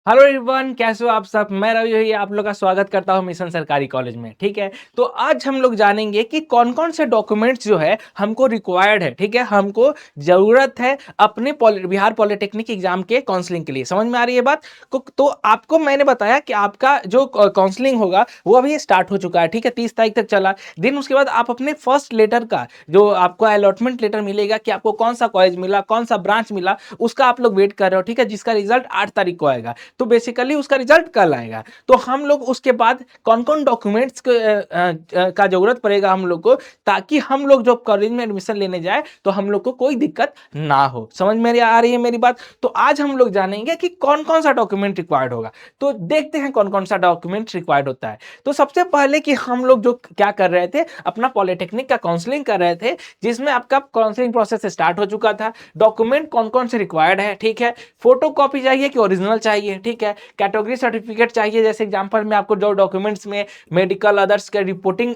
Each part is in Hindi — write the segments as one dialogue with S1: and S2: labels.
S1: हेलो एवरीवन, कैसे हो आप सब। मैं रवि भैया आप लोग का स्वागत करता हूं मिशन सरकारी कॉलेज में। ठीक है, तो आज हम लोग जानेंगे कि कौन कौन से डॉक्यूमेंट्स जो है हमको रिक्वायर्ड है। ठीक है, हमको जरूरत है अपने बिहार पॉलिटेक्निक एग्जाम के काउंसलिंग के लिए। समझ में आ रही है बात को? तो आपको मैंने बताया कि आपका जो काउंसलिंग होगा वो अभी स्टार्ट हो चुका है। ठीक है, 30 तारीख तक चला। दिन उसके बाद आप अपने फर्स्ट लेटर का जो आपको अलॉटमेंट लेटर मिलेगा कि आपको कौन सा कॉलेज मिला, कौन सा ब्रांच मिला, उसका आप लोग वेट कर रहे हो। ठीक है, जिसका रिजल्ट 8 तारीख को आएगा। तो बेसिकली उसका रिजल्ट कल आएगा। तो हम लोग उसके बाद कौन कौन डॉक्यूमेंट्स का जरूरत पड़ेगा हम लोग को, ताकि हम लोग जो कॉलेज में एडमिशन लेने जाए तो हम लोग को कोई दिक्कत ना हो। समझ में आ रही है मेरी बात? तो आज हम लोग जानेंगे कि कौन कौन सा डॉक्यूमेंट रिक्वायर्ड होगा। तो देखते हैं कौन कौन सा डॉक्यूमेंट रिक्वायर्ड होता है। तो सबसे पहले कि हम लोग जो क्या कर रहे थे, अपना पॉलिटेक्निक का काउंसलिंग कर रहे थे, जिसमें आपका काउंसलिंग प्रोसेस स्टार्ट हो चुका था। डॉक्यूमेंट कौन कौन से रिक्वायर्ड है, ठीक है। फोटो कॉपी चाहिए कि ओरिजिनल चाहिए, ठीक है। कैटेगरी सर्टिफिकेट चाहिए, जैसे एग्जांपल में आपको जो डॉक्यूमेंट्स में मेडिकल अदर्स के रिपोर्टिंग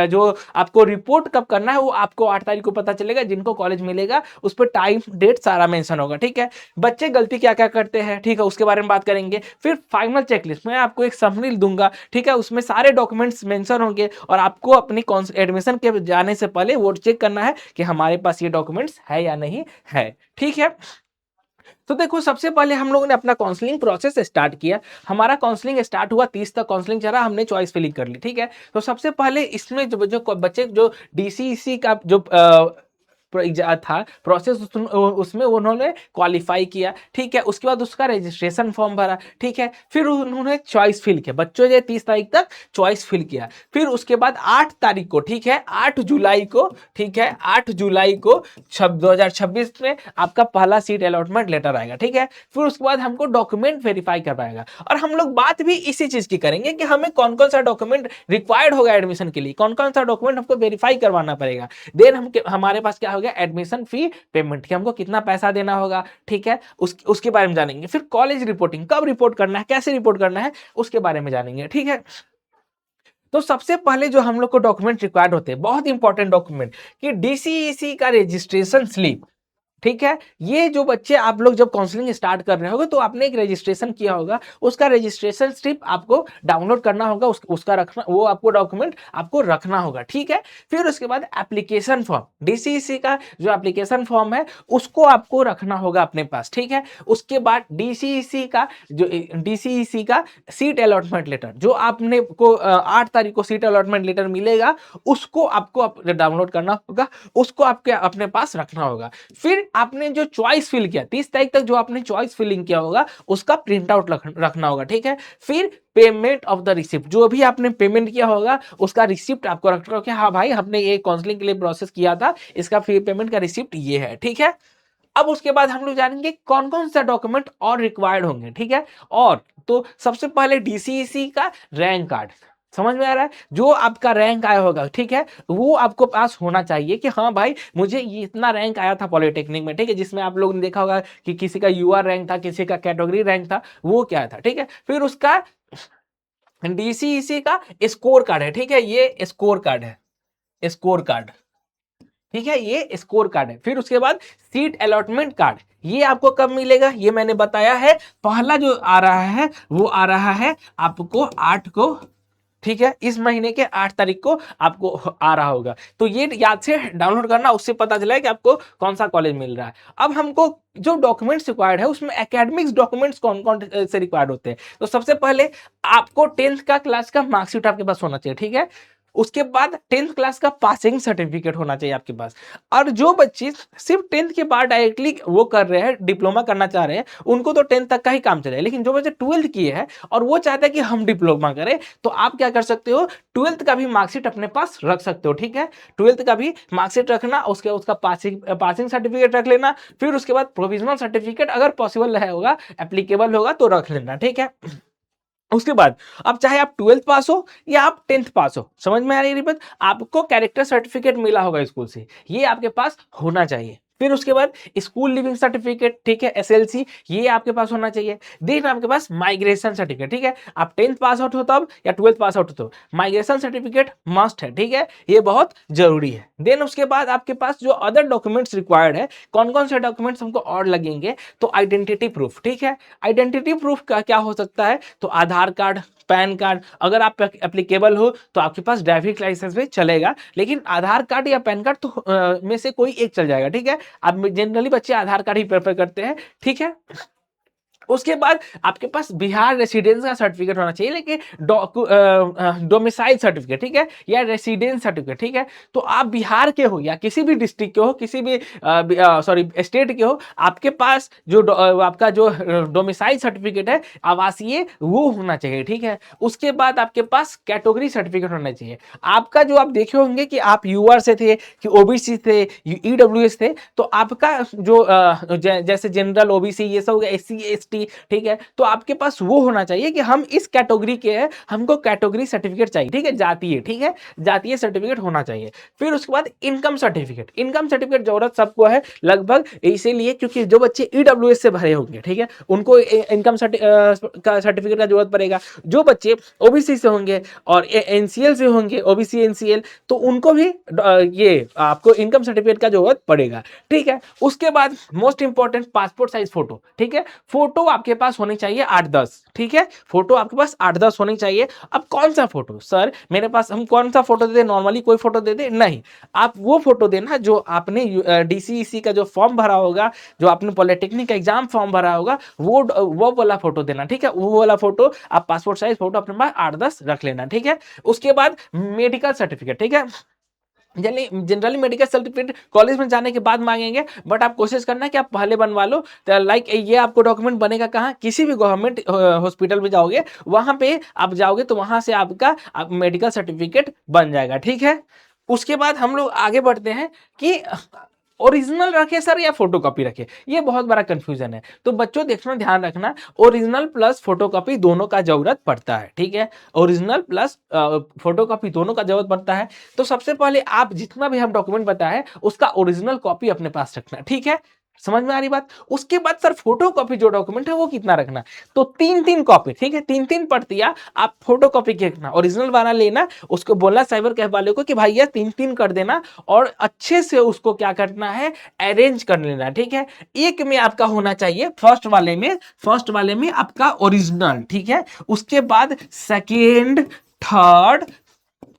S1: जो आपको रिपोर्ट कब करना है वो आपको 8 तारीख को पता चलेगा। जिनको कॉलेज मिलेगा उस पर टाइम डेट सारा मेंशन होगा। ठीक है, बच्चे गलती क्या क्या करते हैं, ठीक है, उसके बारे में बात करेंगे। फिर फाइनल चेकलिस्ट में आपको एक समरी दूंगा, ठीक है, उसमें सारे डॉक्यूमेंट्स मेंशन होंगे और आपको अपनी एडमिशन के जाने से पहले वो चेक करना है कि हमारे पास ये डॉक्यूमेंट्स है या नहीं है। ठीक है, तो देखो सबसे पहले हम लोगों ने अपना काउंसलिंग प्रोसेस स्टार्ट किया। हमारा काउंसलिंग स्टार्ट हुआ, 30 तक काउंसलिंग चला, हमने चॉइस फिलिंग कर ली। ठीक है, तो सबसे पहले इसमें जो बच्चे जो डीसीईसी का जो था प्रोसेस, उसमें उन्होंने क्वालिफाई किया। ठीक है, उसके बाद उसका रजिस्ट्रेशन फॉर्म भरा। ठीक है, फिर उन्होंने चॉइस फिल किया। बच्चों ने 30 तारीख तक चॉइस फिल किया। फिर उसके बाद 8 तारीख को, ठीक है, 8 जुलाई को, ठीक है, 8 जुलाई को 2026 में आपका पहला सीट अलॉटमेंट लेटर आएगा। ठीक है, फिर उसके बाद हमको डॉक्यूमेंट वेरीफाई करवाएगा। और हम लोग बात भी इसी चीज की करेंगे कि हमें कौन कौन सा डॉक्यूमेंट रिक्वायर्ड होगा एडमिशन के लिए, कौन कौन सा डॉक्यूमेंट हमको वेरीफाई करवाना पड़ेगा। देन हमारे पास क्या हो गया, एडमिशन फी पेमेंट की, हमको कितना पैसा देना होगा। ठीक है, उसके बारे में जानेंगे। फिर कॉलेज रिपोर्टिंग, कब रिपोर्ट करना है, कैसे रिपोर्ट करना है, उसके बारे में जानेंगे। ठीक है, तो सबसे पहले जो हम लोग को डॉक्यूमेंट रिक्वायर्ड होते हैं, बहुत इंपॉर्टेंट डॉक्यूमेंट, कि डीसीईसी का रजिस्ट्रेशन स्लिप। ठीक है, ये जो बच्चे आप लोग जब काउंसलिंग स्टार्ट कर रहे होगे तो आपने एक रजिस्ट्रेशन किया होगा, उसका रजिस्ट्रेशन स्लिप आपको डाउनलोड करना होगा, उसका रखना, वो आपको डॉक्यूमेंट आपको रखना होगा। ठीक है, फिर उसके बाद एप्लीकेशन फॉर्म, डीसीईसी का जो एप्लीकेशन फॉर्म है उसको आपको रखना होगा अपने पास। ठीक है, उसके बाद डीसीईसी का सीट अलॉटमेंट लेटर, जो आपने को 8 तारीख को सीट अलॉटमेंट लेटर मिलेगा, उसको आपको डाउनलोड करना होगा, उसको आपके अपने पास रखना होगा। फिर आपने जो चॉइस फिल किया 30 तारीख तक, जो आपने चॉइस फिलिंग किया होगा उसका प्रिंट आउट रखना होगा। ठीक है, फिर पेमेंट ऑफ द रिसिप्ट, जो भी आपने पेमेंट किया होगा उसका रिसिप्ट आपको रखना होगा कि हाँ भाई हमने ये काउंसलिंग के लिए प्रोसेस किया था, इसका फी पेमेंट का रिसिप्ट ये है। ठीक है, अब उसके बाद हम लोग जानेंगे कौन कौन सा डॉक्यूमेंट और रिक्वायर्ड होंगे। ठीक है, और तो सबसे पहले डीसीईसी का रैंक कार्ड, समझ में आ रहा है, जो आपका रैंक आया होगा, ठीक है, वो आपको पास होना चाहिए कि हाँ भाई मुझे ये इतना रैंक आया था पॉलिटेक्निक में। ठीक है, जिसमें आप लोगों ने देखा होगा कि किसी का यूआर रैंक था, किसी का कैटेगरी रैंक था, वो क्या था। ठीक है, फिर उसका डीसीईसी का स्कोर कार्ड है। ठीक है, ये स्कोर कार्ड है, स्कोर कार्ड। ठीक है, ये स्कोर कार्ड है। फिर उसके बाद सीट अलॉटमेंट कार्ड, ये आपको कब मिलेगा, ये मैंने बताया है। पहला जो आ रहा है वो आ रहा है आपको 8 को, ठीक है, इस महीने के 8 तारीख को आपको आ रहा होगा। तो ये याद से डाउनलोड करना, उससे पता चला है कि आपको कौन सा कॉलेज मिल रहा है। अब हमको जो डॉक्यूमेंट्स रिक्वायर्ड है उसमें एकेडमिक्स डॉक्यूमेंट्स कौन कौन से रिक्वायर्ड होते हैं। तो सबसे पहले आपको 10th का क्लास का मार्कशीट आपके पास होना चाहिए। ठीक है, उसके बाद 10th क्लास का पासिंग सर्टिफिकेट होना चाहिए आपके पास। और जो बच्चे सिर्फ 10th के बाद डायरेक्टली वो कर रहे हैं, डिप्लोमा करना चाह रहे हैं, उनको तो 10th तक का ही काम चलेगा। लेकिन जो बच्चे 12th किए हैं और वो चाहते हैं कि हम डिप्लोमा करें, तो आप क्या कर सकते हो, 12th का भी मार्कशीट अपने पास रख सकते हो। ठीक है, 12th का भी मार्कशीट रखना, उसका पासिंग सर्टिफिकेट रख लेना। फिर उसके बाद प्रोविजनल सर्टिफिकेट अगर पॉसिबल होगा, एप्लीकेबल होगा तो रख लेना। ठीक है, उसके बाद अब चाहे आप 12th पास हो या आप 10th पास हो, समझ में आ रही है बात, आपको कैरेक्टर सर्टिफिकेट मिला होगा स्कूल से, ये आपके पास होना चाहिए। फिर उसके बाद स्कूल लिविंग सर्टिफिकेट, ठीक है, एसएलसी, ये आपके पास होना चाहिए। देन आपके पास माइग्रेशन सर्टिफिकेट, ठीक है, आप 10th पास आउट हो तब या 12th पास आउट हो तो माइग्रेशन सर्टिफिकेट मस्ट है, ठीक है, ये बहुत जरूरी है। देन उसके बाद आपके पास जो अदर डॉक्यूमेंट्स रिक्वायर्ड है, कौन कौन से डॉक्यूमेंट्स हमको और लगेंगे, तो आइडेंटिटी प्रूफ, ठीक है, आइडेंटिटी प्रूफ का क्या हो सकता है, तो आधार कार्ड, पैन कार्ड, अगर आप एप्लीकेबल हो तो आपके पास ड्राइविंग लाइसेंस भी चलेगा, लेकिन आधार कार्ड या पैन कार्ड तो में से कोई एक चल जाएगा, ठीक है। अब जनरली बच्चे आधार कार्ड ही प्रेफर करते हैं, ठीक है। उसके बाद आपके पास बिहार रेसिडेंस का सर्टिफिकेट होना चाहिए, लेकिन डोमिसाइल सर्टिफिकेट, ठीक है, या रेसिडेंस सर्टिफिकेट, ठीक है। तो आप बिहार के हो या किसी भी डिस्ट्रिक्ट के हो, किसी भी सॉरी स्टेट के हो, आपके पास जो आपका जो डोमिसाइल सर्टिफिकेट है, आवासीय, वो होना चाहिए, ठीक है। उसके बाद आपके पास कैटेगरी सर्टिफिकेट होना चाहिए। आपका जो आप देखे होंगे कि आप यूआर से थे कि ओबीसी थे, ईडब्ल्यूएस थे, तो आपका जो जैसे जनरल, ओबीसी, ये सब एससी एसटी, ठीक है, तो आपके पास वो होना चाहिए कि हम इस कैटेगरी के हैं, हमको कैटेगरी सर्टिफिकेट चाहिए, ठीक है, जातीय, ठीक है, जातीय सर्टिफिकेट होना चाहिए। फिर उसके बाद इनकम सर्टिफिकेट, इनकम सर्टिफिकेट जरूरत सबको है लगभग, इसीलिए क्योंकि जो बच्चे ईडब्ल्यूएस से भरे होंगे, ठीक है, उनको इनकम का सर्टिफिकेट का जरूरत पड़ेगा। जो बच्चे ओबीसी से होंगे और एनसीएल से होंगे, ओबीसी एनसीएल, तो उनको भी ये आपको इनकम सर्टिफिकेट का जरूरत पड़ेगा, ठीक है। उसके बाद most important passport size photo, ठीक है, फोटो आपके पास होनी चाहिए 8-10, ठीक है, फोटो आपके पास 8-10 होनी चाहिए। अब कौन सा फोटो सर मेरे पास, हम कौन सा फोटो दे दे, नॉर्मली कोई फोटो दे दे, नहीं, आप वो फोटो देना जो आपने डीसीईसी का जो फॉर्म भरा होगा, जो आपने पॉलिटेक्निक का एग्जाम फॉर्म भरा होगा, वो वाला फोटो देना, ठीक है, वो वाला फोटो आप पासपोर्ट साइज फोटो अपने पास 8-10 रख लेना, ठीक है। उसके बाद मेडिकल सर्टिफिकेट, ठीक है, जनरली मेडिकल सर्टिफिकेट कॉलेज में जाने के बाद मांगेंगे, बट आप कोशिश करना कि आप पहले बनवा लो। लाइक ये आपको डॉक्यूमेंट बनेगा कहाँ, किसी भी गवर्नमेंट हॉस्पिटल में जाओगे, वहां पे आप जाओगे तो वहां से आपका मेडिकल सर्टिफिकेट बन जाएगा, ठीक है। उसके बाद हम लोग आगे बढ़ते हैं कि ओरिजिनल रखे सर या फोटोकॉपी रखे, ये बहुत बड़ा कंफ्यूजन है। तो बच्चों देखना, ध्यान रखना, ओरिजिनल प्लस फोटोकॉपी दोनों का जरूरत पड़ता है, ठीक है, ओरिजिनल प्लस फोटोकॉपी दोनों का जरूरत पड़ता है। तो सबसे पहले आप जितना भी हम डॉक्यूमेंट बताए उसका ओरिजिनल कॉपी अपने पास रखना, ठीक है, समझ में आ रही बात। उसके बाद सर फोटोकॉपी जो डॉक्यूमेंट है वो कितना रखना, तो 3-3 कॉपी, ठीक है, 3-3 प्रतियां आप फोटोकॉपी की रखना, ओरिजिनल वाला लेना, उसको बोलना साइबर कैफ वाले को कि भैया 3-3 कर देना, और अच्छे से उसको क्या करना है, अरेंज कर लेना, ठीक है। एक में आपका होना चाहिए, फर्स्ट वाले में आपका ओरिजिनल, ठीक है। उसके बाद सेकेंड, थर्ड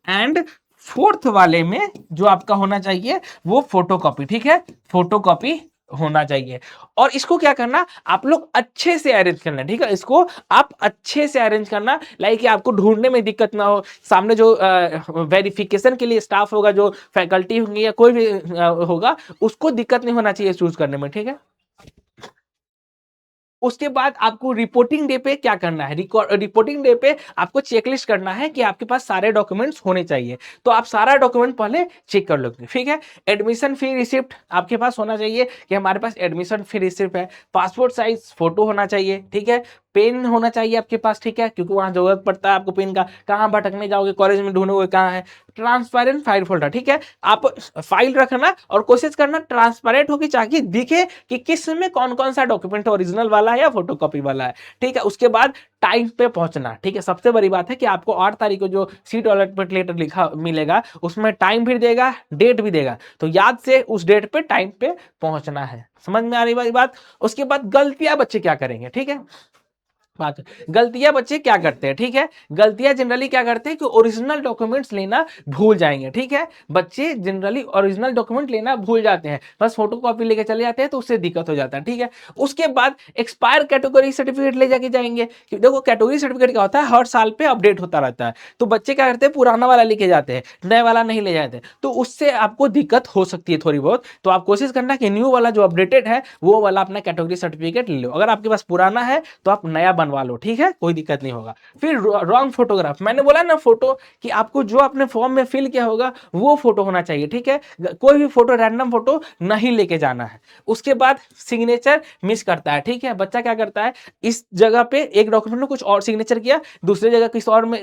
S1: एंड फोर्थ वाले में जो आपका होना चाहिए वो फोटोकॉपी, ठीक है, फोटोकॉपी होना चाहिए। और इसको क्या करना, आप लोग अच्छे से अरेंज करना, ठीक है, इसको आप अच्छे से अरेंज करना, लाइक आपको ढूंढने में दिक्कत ना हो, सामने जो वेरिफिकेशन के लिए स्टाफ होगा, जो फैकल्टी होंगी या कोई भी होगा, उसको दिक्कत नहीं होना चाहिए चूज करने में, ठीक है। उसके बाद आपको रिपोर्टिंग डे पे क्या करना है, रिपोर्टिंग डे पे आपको चेकलिस्ट करना है कि आपके पास सारे डॉक्यूमेंट्स होने चाहिए, तो आप सारा डॉक्यूमेंट पहले चेक कर लोगे, ठीक है। एडमिशन फी रिसिप्ट आपके पास होना चाहिए कि हमारे पास एडमिशन फी रिसिप्ट है, पासपोर्ट साइज फोटो होना चाहिए, ठीक है, पेन होना चाहिए आपके पास, ठीक है, क्योंकि वहां जरूरत पड़ता है आपको पेन का, कहाँ भटकने जाओगे कॉलेज में ढूंढोगे कहाँ है, ट्रांसपेरेंट फाइल फोल्डर, ठीक है, आप फाइल रखना और कोशिश करना ट्रांसपेरेंट हो कि ताकि दिखे कि किस में कौन कौन सा डॉक्यूमेंट ओरिजिनल वाला है या फोटोकॉपी वाला है, ठीक है। उसके बाद टाइम पे पहुंचना, ठीक है, सबसे बड़ी बात है कि आपको 8 तारीख को जो सीट अलॉटमेंट लेटर लिखा मिलेगा उसमें टाइम भी देगा, डेट भी देगा, तो याद से उस डेट पे टाइम पे पहुंचना है, समझ में आ रही बात। उसके बाद गलतियां बच्चे क्या करेंगे, ठीक है, बात, गलतियां बच्चे क्या करते हैं, ठीक है, गलतियां जनरली क्या करते हैं कि ओरिजिनल डॉक्यूमेंट्स लेना भूल जाएंगे, ठीक है, बच्चे जनरली ओरिजिनल डॉक्यूमेंट लेना भूल जाते हैं, बस फोटोकॉपी लेके चले जाते हैं, तो उससे दिक्कत हो जाता है, ठीक है। उसके बाद एक्सपायर कैटेगरी सर्टिफिकेट ले जाके जाएंगे, देखो कैटेगरी सर्टिफिकेट क्या होता है, हर साल पे अपडेट होता रहता है, तो बच्चे क्या करते हैं, पुराना वाला लेके जाते हैं, नया वाला नहीं ले जाते, तो उससे आपको दिक्कत हो सकती है थोड़ी बहुत, तो आप कोशिश करना कि न्यू वाला जो अपडेटेड है वो वाला अपना कैटेगरी सर्टिफिकेट ले लो, अगर आपके पास पुराना है तो आप नया बनवा लो, ठीक है, कोई दिक्कत नहीं होगा। फिर रॉन्ग फोटोग्राफ, मैंने बोला ना फोटो कि आपको जो आपने फॉर्म में फिल किया होगा वो फोटो होना चाहिए, ठीक है, कोई भी फोटो रैंडम फोटो नहीं लेके जाना है। उसके बाद सिग्नेचर मिस करता है, ठीक है, बच्चा क्या करता है, इस जगह पे एक डॉक्यूमेंट में कुछ और सिग्नेचर किया, दूसरी जगह किसी और में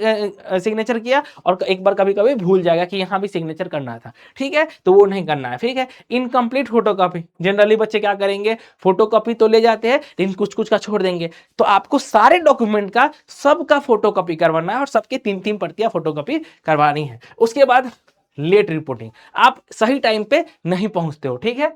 S1: सिग्नेचर किया, और एक बार कभी कभी भूल जाएगा कि यहाँ भी सिग्नेचर करना था, ठीक है, तो वो नहीं करना है, ठीक है। इनकम्प्लीट फोटोकॉपी, जनरली बच्चे क्या करेंगे, फोटोकॉपी तो ले जाते हैं लेकिन कुछ कुछ का छोड़ देंगे, तो आपको सारे डॉक्यूमेंट का सबका फोटोकॉपी करवाना है और सबके 3-3 प्रतियां फोटोकॉपी करवानी है। उसके बाद लेट रिपोर्टिंग, आप सही टाइम पे नहीं पहुंचते हो, ठीक है,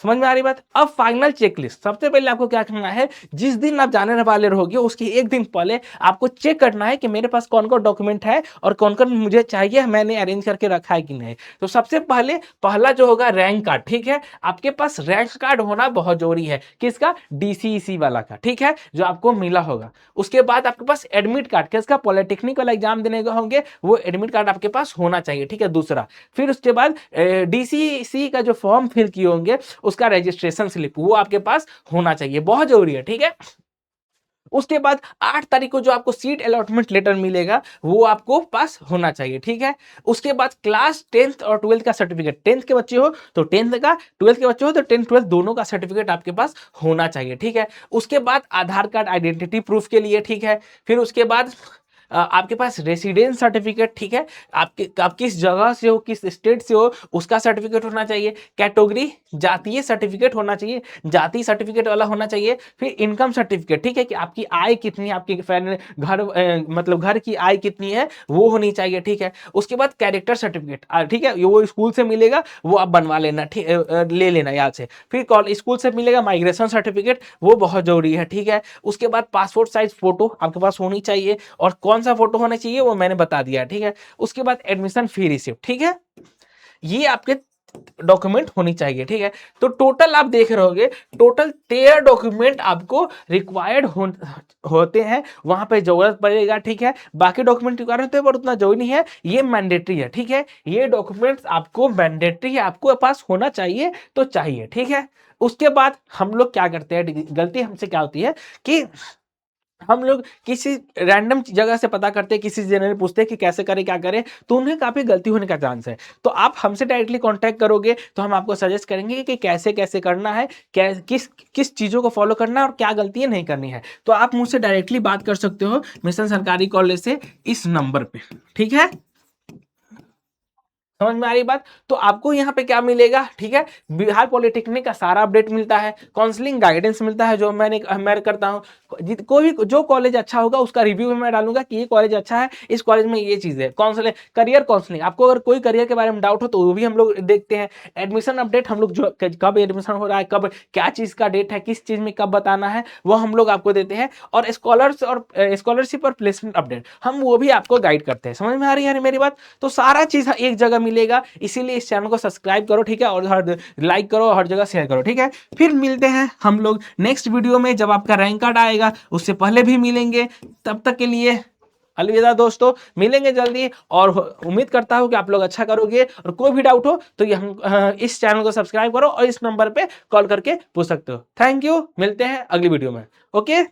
S1: समझ में आ रही बात। अब फाइनल चेकलिस्ट, सबसे पहले आपको क्या करना है, जिस दिन आप जाने वाले रहोगे उसके एक दिन पहले आपको चेक करना है कि मेरे पास कौन कौन डॉक्यूमेंट है और कौन कौन मुझे चाहिए, मैंने अरेंज करके रखा है कि नहीं। तो सबसे पहले पहला जो होगा रैंक कार्ड, ठीक है, आपके पास रैंक कार्ड होना बहुत जरूरी है, किसका, डीसीईसी वाला का, ठीक है, जो आपको मिला होगा। उसके बाद आपके पास एडमिट कार्ड, किसका, पॉलिटेक्निक वाला एग्जाम देने का होंगे वो एडमिट कार्ड आपके पास होना चाहिए, ठीक है, दूसरा। फिर उसके बाद डीसीईसी का जो फॉर्म फिल किए होंगे उसका रजिस्ट्रेशन स्लिप वो आपके पास होना चाहिए, बहुत जरूरी है, ठीक है। उसके बाद 8 तारीख को जो आपको सीट अलॉटमेंट लेटर मिलेगा वो आपको पास होना चाहिए, ठीक है। उसके बाद क्लास 10th और 12th का सर्टिफिकेट, 10th के बच्चे हो तो 10th का, 12th के बच्चे हो तो 10th 12th दोनों का सर्टिफिकेट आपके पास होना चाहिए, ठीक है। उसके बाद आधार कार्ड आइडेंटिटी प्रूफ के लिए, ठीक है। फिर उसके बाद आपके पास रेसिडेंस सर्टिफिकेट, ठीक है, आप किस जगह से हो, किस स्टेट से हो उसका सर्टिफिकेट होना चाहिए। कैटेगरी जातीय सर्टिफिकेट होना चाहिए, जाति सर्टिफिकेट वाला होना चाहिए। फिर इनकम सर्टिफिकेट, ठीक है, कि आपकी आय कितनी है, आपकी घर मतलब घर की आय कितनी है वो होनी चाहिए, ठीक है। उसके बाद कैरेक्टर सर्टिफिकेट, ठीक है, वो स्कूल से मिलेगा वो आप बनवा लेना, ठीक, ले लेना याद से। फिर स्कूल से मिलेगा माइग्रेशन सर्टिफिकेट, वो बहुत जरूरी है, ठीक है। उसके बाद पासपोर्ट साइज फोटो आपके पास होनी चाहिए, और कौन सा फोटो होना चाहिए वो मैंने बता दिया, ठीक है। उसके बाद एडमिशन फी रिसिप्ट, ठीक है, ये आपके डॉक्यूमेंट होनी चाहिए, ठीक है। तो टोटल आप देख रहे होगे, टोटल 13 डॉक्यूमेंट आपको रिक्वायर्ड होते हैं, वहां पे जरूरत पड़ेगा, ठीक है। बाकी डॉक्यूमेंट रिक्वायर्ड होते हैं पर उतना जरूरी नहीं है, ये मैंडेटरी है, ठीक है, ये डॉक्यूमेंट्स आपको मैंडेटरी है, आपको पास होना चाहिए तो चाहिए, ठीक है। उसके बाद हम लोग क्या करते हैं, गलती हमसे क्या होती है कि हम लोग किसी रैंडम जगह से पता करते हैं, किसी जनरल पूछते हैं कि कैसे करें क्या करें, तो उन्हें काफी गलती होने का चांस है। तो आप हमसे डायरेक्टली कांटेक्ट करोगे तो हम आपको सजेस्ट करेंगे कि कैसे कैसे करना है, किस किस चीजों को फॉलो करना है और क्या गलतियां नहीं करनी है। तो आप मुझसे डायरेक्टली बात कर सकते हो मिशन सरकारी कॉलेज से इस नंबर पे, ठीक है, समझ में आ रही बात। तो आपको यहाँ पे क्या मिलेगा, ठीक है, बिहार पॉलिटेक्निक का सारा अपडेट मिलता है, काउंसलिंग गाइडेंस मिलता है जो मैं करता हूँ। कोई भी जो कॉलेज अच्छा होगा उसका रिव्यू में मैं डालूंगा कि ये कॉलेज अच्छा है, इस कॉलेज में ये चीज है। काउंसलिंग, करियर काउंसलिंग, आपको अगर कोई करियर के बारे में डाउट हो तो वो भी हम लोग देखते हैं। एडमिशन अपडेट, हम लोग जो कब एडमिशन हो रहा है, कब क्या चीज का डेट है, किस चीज में कब बताना है वो हम लोग आपको देते हैं। और स्कॉलरशिप और प्लेसमेंट अपडेट हम वो भी आपको गाइड करते हैं। समझ में आ रही है मेरी बात। तो सारा चीज एक जगह मिलेगा, इसीलिए इस चैनल को सब्सक्राइब करो, ठीक है, और हर लाइक करो, हर जगह शेयर करो, ठीक है। फिर मिलते हैं हम लोग नेक्स्ट वीडियो में, जब आपका रैंक कार्ड आएगा, उससे पहले भी मिलेंगे। तब तक के लिए अलविदा दोस्तों, मिलेंगे जल्दी, और उम्मीद करता हूं कि आप लोग अच्छा करोगे। और कोई भी डाउट हो तो ये हम इस चैनल को सब्सक्राइब करो और इस नंबर पे कॉल करके पूछ सकते हो। थैंक यू, मिलते हैं अगली वीडियो में, ओके।